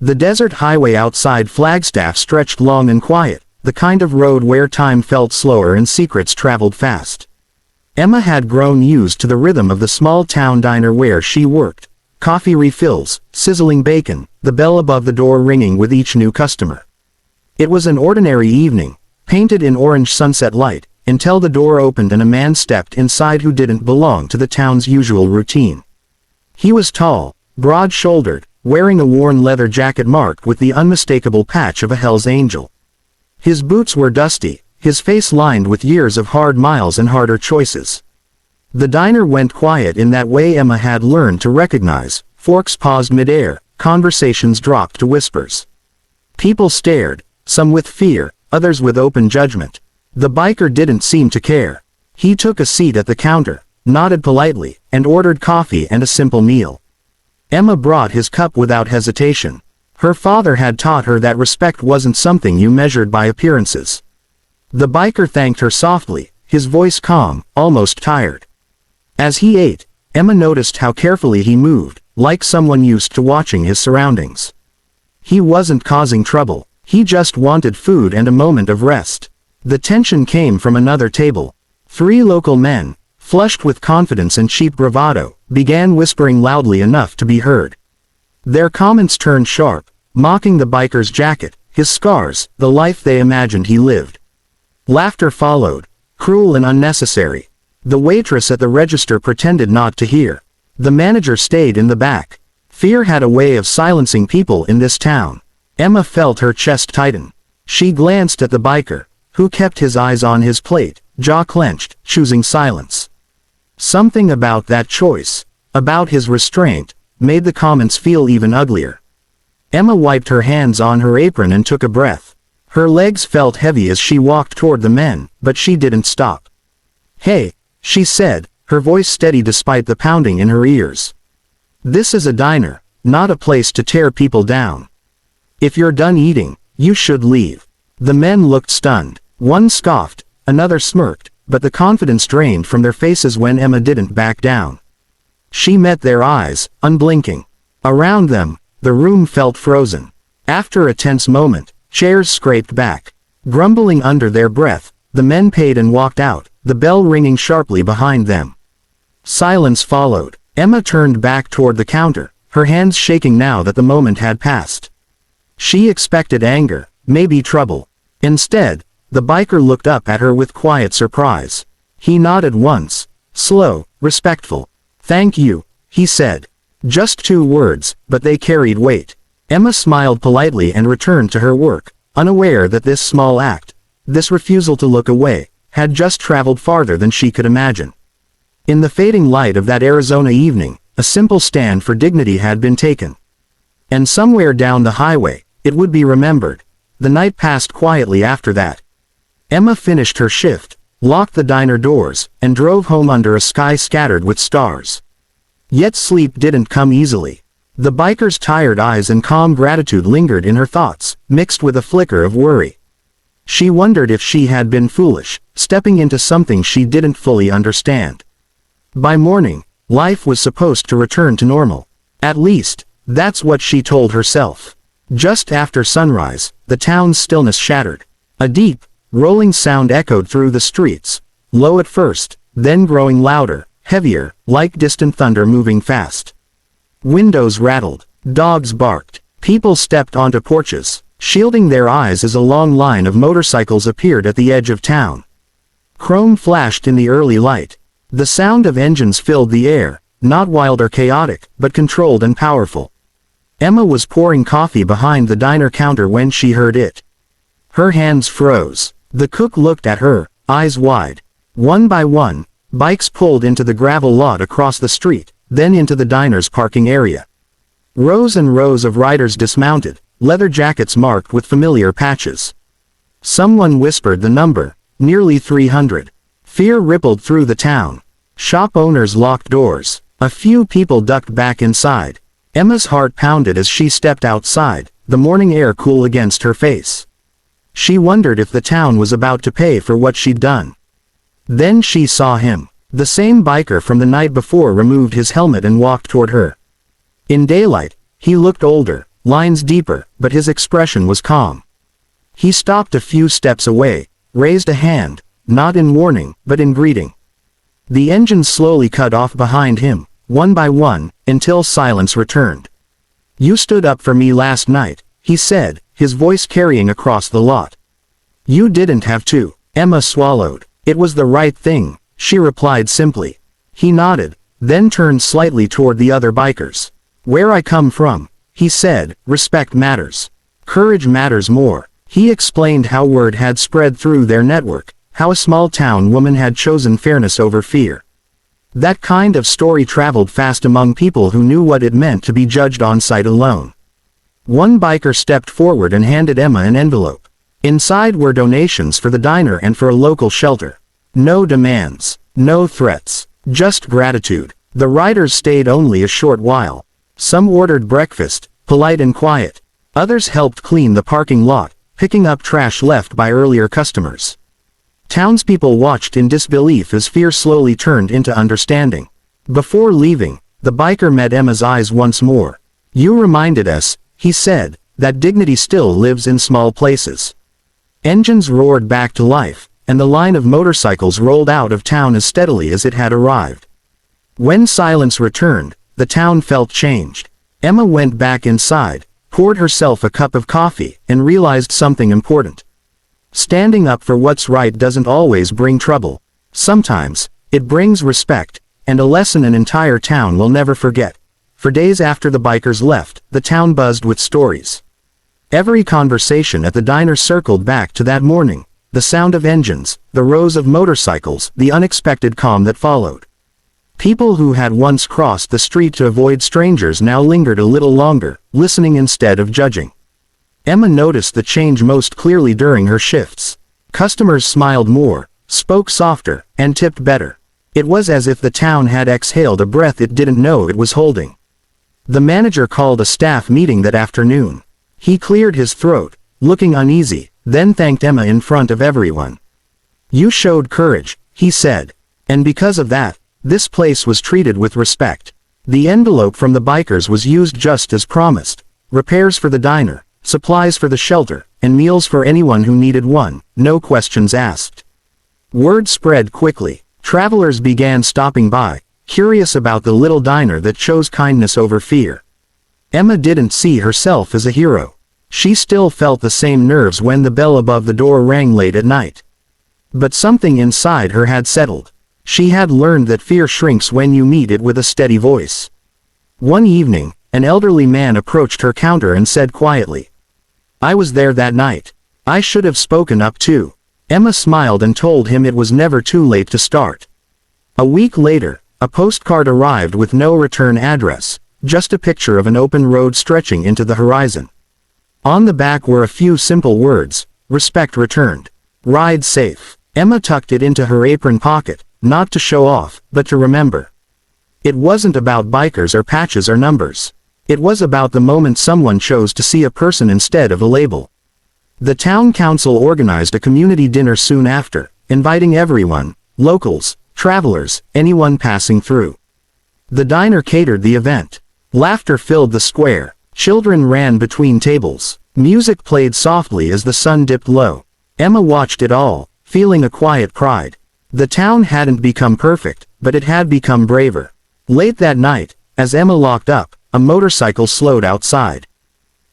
The desert highway outside Flagstaff stretched long and quiet, the kind of road where time felt slower and secrets traveled fast. Emma had grown used to the rhythm of the small-town diner where she worked. Coffee refills, sizzling bacon, the bell above the door ringing with each new customer. It was an ordinary evening, painted in orange sunset light, until the door opened and a man stepped inside who didn't belong to the town's usual routine. He was tall, broad-shouldered, wearing a worn leather jacket marked with the unmistakable patch of a Hell's Angel. His boots were dusty, his face lined with years of hard miles and harder choices. The diner went quiet in that way Emma had learned to recognize. Forks paused mid-air, conversations dropped to whispers. People stared, some with fear, others with open judgment. The biker didn't seem to care. He took a seat at the counter, nodded politely, and ordered coffee and a simple meal. Emma brought his cup without hesitation. Her father had taught her that respect wasn't something you measured by appearances. The biker thanked her softly, his voice calm, almost tired. As he ate, Emma noticed how carefully he moved, like someone used to watching his surroundings. He wasn't causing trouble, he just wanted food and a moment of rest. The tension came from another table. 3 local men, flushed with confidence and cheap bravado, began whispering loudly enough to be heard. Their comments turned sharp, mocking the biker's jacket, his scars, the life they imagined he lived. Laughter followed, cruel and unnecessary. The waitress at the register pretended not to hear. The manager stayed in the back. Fear had a way of silencing people in this town. Emma felt her chest tighten. She glanced at the biker, who kept his eyes on his plate, jaw clenched, choosing silence. Something about that choice, about his restraint, made the comments feel even uglier. Emma wiped her hands on her apron and took a breath. Her legs felt heavy as she walked toward the men, but she didn't stop. "Hey," she said, her voice steady despite the pounding in her ears. "This is a diner, not a place to tear people down. If you're done eating, you should leave." The men looked stunned. One scoffed, another smirked, but the confidence drained from their faces when Emma didn't back down. She met their eyes, unblinking. Around them, the room felt frozen. After a tense moment, chairs scraped back. Grumbling under their breath, the men paid and walked out, the bell ringing sharply behind them. Silence followed. Emma turned back toward the counter, her hands shaking now that the moment had passed. She expected anger, maybe trouble. Instead, the biker looked up at her with quiet surprise. He nodded once, slow, respectful. "Thank you," he said. Just 2 words, but they carried weight. Emma smiled politely and returned to her work, unaware that this small act, this refusal to look away, had just traveled farther than she could imagine. In the fading light of that Arizona evening, a simple stand for dignity had been taken. And somewhere down the highway, it would be remembered. The night passed quietly after that. Emma finished her shift, locked the diner doors, and drove home under a sky scattered with stars. Yet sleep didn't come easily. The biker's tired eyes and calm gratitude lingered in her thoughts, mixed with a flicker of worry. She wondered if she had been foolish, stepping into something she didn't fully understand. By morning, life was supposed to return to normal. At least, that's what she told herself. Just after sunrise, the town's stillness shattered. A deep, rolling sound echoed through the streets, low at first, then growing louder, heavier, like distant thunder moving fast. Windows rattled, dogs barked, people stepped onto porches, shielding their eyes as a long line of motorcycles appeared at the edge of town. Chrome flashed in the early light. The sound of engines filled the air, not wild or chaotic, but controlled and powerful. Emma was pouring coffee behind the diner counter when she heard it. Her hands froze. The cook looked at her, eyes wide. One by one, bikes pulled into the gravel lot across the street, then into the diner's parking area. Rows and rows of riders dismounted, leather jackets marked with familiar patches. Someone whispered the number, nearly 300. Fear rippled through the town. Shop owners locked doors. A few people ducked back inside. Emma's heart pounded as she stepped outside, the morning air cool against her face. She wondered if the town was about to pay for what she'd done. Then she saw him. The same biker from the night before removed his helmet and walked toward her. In daylight, he looked older, lines deeper, but his expression was calm. He stopped a few steps away, raised a hand, not in warning, but in greeting. The engines slowly cut off behind him, one by one, until silence returned. "You stood up for me last night," he said, his voice carrying across the lot. "You didn't have to." Emma swallowed. "It was the right thing," she replied simply. He nodded, then turned slightly toward the other bikers. "Where I come from," he said, "respect matters. Courage matters more." He explained how word had spread through their network, how a small-town woman had chosen fairness over fear. That kind of story traveled fast among people who knew what it meant to be judged on sight alone. One biker stepped forward and handed Emma an envelope. Inside were donations for the diner and for a local shelter. No demands, no threats, just gratitude. The riders stayed only a short while. Some ordered breakfast, polite and quiet. Others helped clean the parking lot, picking up trash left by earlier customers. Townspeople watched in disbelief as fear slowly turned into understanding. Before leaving, the biker met Emma's eyes once more. "You reminded us," he said, "that dignity still lives in small places." Engines roared back to life, and the line of motorcycles rolled out of town as steadily as it had arrived. When silence returned, the town felt changed. Emma went back inside, poured herself a cup of coffee, and realized something important. Standing up for what's right doesn't always bring trouble. Sometimes, it brings respect, and a lesson an entire town will never forget. For days after the bikers left, the town buzzed with stories. Every conversation at the diner circled back to that morning, the sound of engines, the rows of motorcycles, the unexpected calm that followed. People who had once crossed the street to avoid strangers now lingered a little longer, listening instead of judging. Emma noticed the change most clearly during her shifts. Customers smiled more, spoke softer, and tipped better. It was as if the town had exhaled a breath it didn't know it was holding. The manager called a staff meeting that afternoon. He cleared his throat, looking uneasy, then thanked Emma in front of everyone. "You showed courage," he said. "And because of that, this place was treated with respect." The envelope from the bikers was used just as promised. Repairs for the diner, supplies for the shelter, and meals for anyone who needed one, no questions asked. Word spread quickly. Travelers began stopping by, curious about the little diner that chose kindness over fear. Emma didn't see herself as a hero. She still felt the same nerves when the bell above the door rang late at night. But something inside her had settled. She had learned that fear shrinks when you meet it with a steady voice. One evening, an elderly man approached her counter and said quietly, "I was there that night. I should have spoken up too." Emma smiled and told him it was never too late to start. A week later, a postcard arrived with no return address, just a picture of an open road stretching into the horizon. On the back were a few simple words: "Respect returned. Ride safe." Emma tucked it into her apron pocket, not to show off, but to remember. It wasn't about bikers or patches or numbers. It was about the moment someone chose to see a person instead of a label. The town council organized a community dinner soon after, inviting everyone, locals, travelers, anyone passing through. The diner catered the event. Laughter filled the square. Children ran between tables. Music played softly as the sun dipped low. Emma watched it all, feeling a quiet pride. The town hadn't become perfect, but it had become braver. Late that night, as Emma locked up, a motorcycle slowed outside.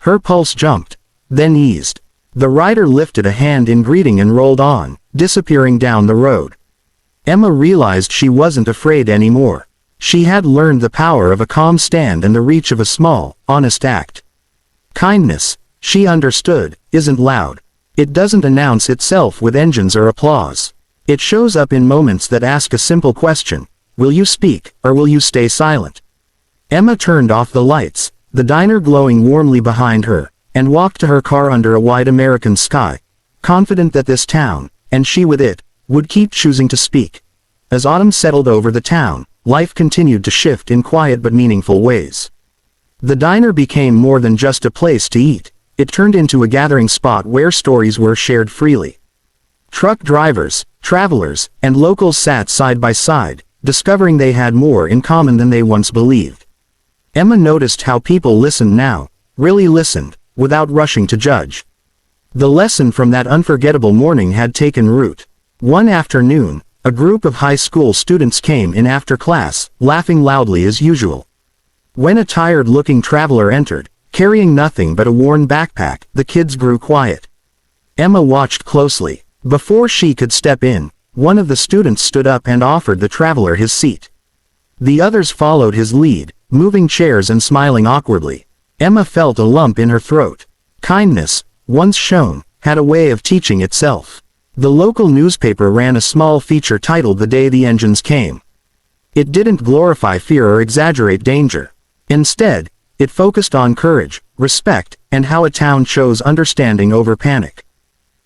Her pulse jumped, then eased. The rider lifted a hand in greeting and rolled on, disappearing down the road. Emma realized she wasn't afraid anymore. She had learned the power of a calm stand and the reach of a small, honest act. Kindness, she understood, isn't loud. It doesn't announce itself with engines or applause. It shows up in moments that ask a simple question: will you speak, or will you stay silent? Emma turned off the lights, the diner glowing warmly behind her, and walked to her car under a wide American sky, confident that this town, and she with it, would keep choosing to speak. As autumn settled over the town, life continued to shift in quiet but meaningful ways. The diner became more than just a place to eat. It turned into a gathering spot where stories were shared freely. Truck drivers, travelers, and locals sat side by side, discovering they had more in common than they once believed. Emma noticed how people listened now, really listened, without rushing to judge. The lesson from that unforgettable morning had taken root. One afternoon, a group of high school students came in after class, laughing loudly as usual. When a tired-looking traveler entered, carrying nothing but a worn backpack, the kids grew quiet. Emma watched closely. Before she could step in, one of the students stood up and offered the traveler his seat. The others followed his lead, moving chairs and smiling awkwardly. Emma felt a lump in her throat. Kindness, once shown, had a way of teaching itself. The local newspaper ran a small feature titled "The Day the Engines Came." It didn't glorify fear or exaggerate danger. Instead, it focused on courage, respect, and how a town chose understanding over panic.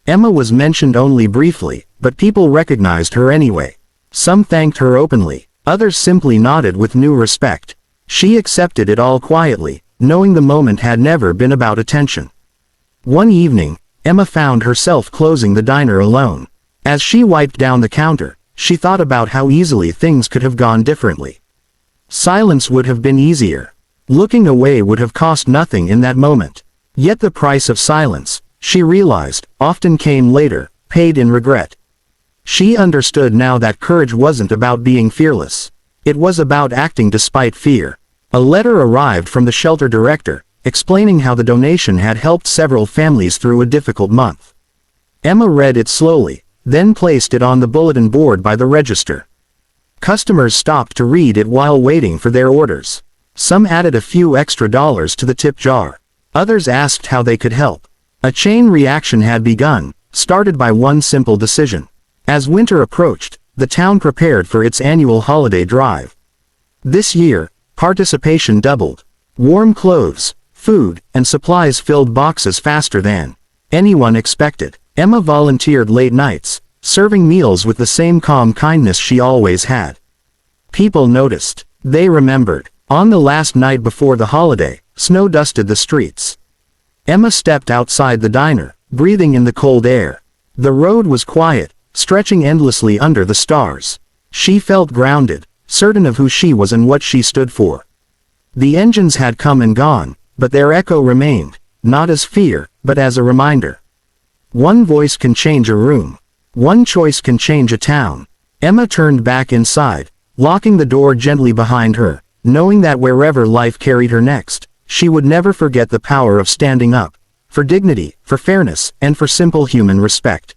Emma was mentioned only briefly, but people recognized her anyway. Some thanked her openly, others simply nodded with new respect. She accepted it all quietly, knowing the moment had never been about attention. One evening, Emma found herself closing the diner alone. As she wiped down the counter, she thought about how easily things could have gone differently. Silence would have been easier. Looking away would have cost nothing in that moment. Yet the price of silence, she realized, often came later, paid in regret. She understood now that courage wasn't about being fearless. It was about acting despite fear. A letter arrived from the shelter director, explaining how the donation had helped several families through a difficult month. Emma read it slowly, then placed it on the bulletin board by the register. Customers stopped to read it while waiting for their orders. Some added a few extra dollars to the tip jar. Others asked how they could help. A chain reaction had begun, started by one simple decision. As winter approached, the town prepared for its annual holiday drive. This year, participation doubled. Warm clothes, food, and supplies filled boxes faster than anyone expected. Emma volunteered late nights, serving meals with the same calm kindness she always had. People noticed. They remembered. On the last night before the holiday, snow dusted the streets. Emma stepped outside the diner, breathing in the cold air. The road was quiet, stretching endlessly under the stars. She felt grounded, certain of who she was and what she stood for. The engines had come and gone, but their echo remained, not as fear, but as a reminder. One voice can change a room. One choice can change a town. Emma turned back inside, locking the door gently behind her, knowing that wherever life carried her next, she would never forget the power of standing up, for dignity, for fairness, and for simple human respect.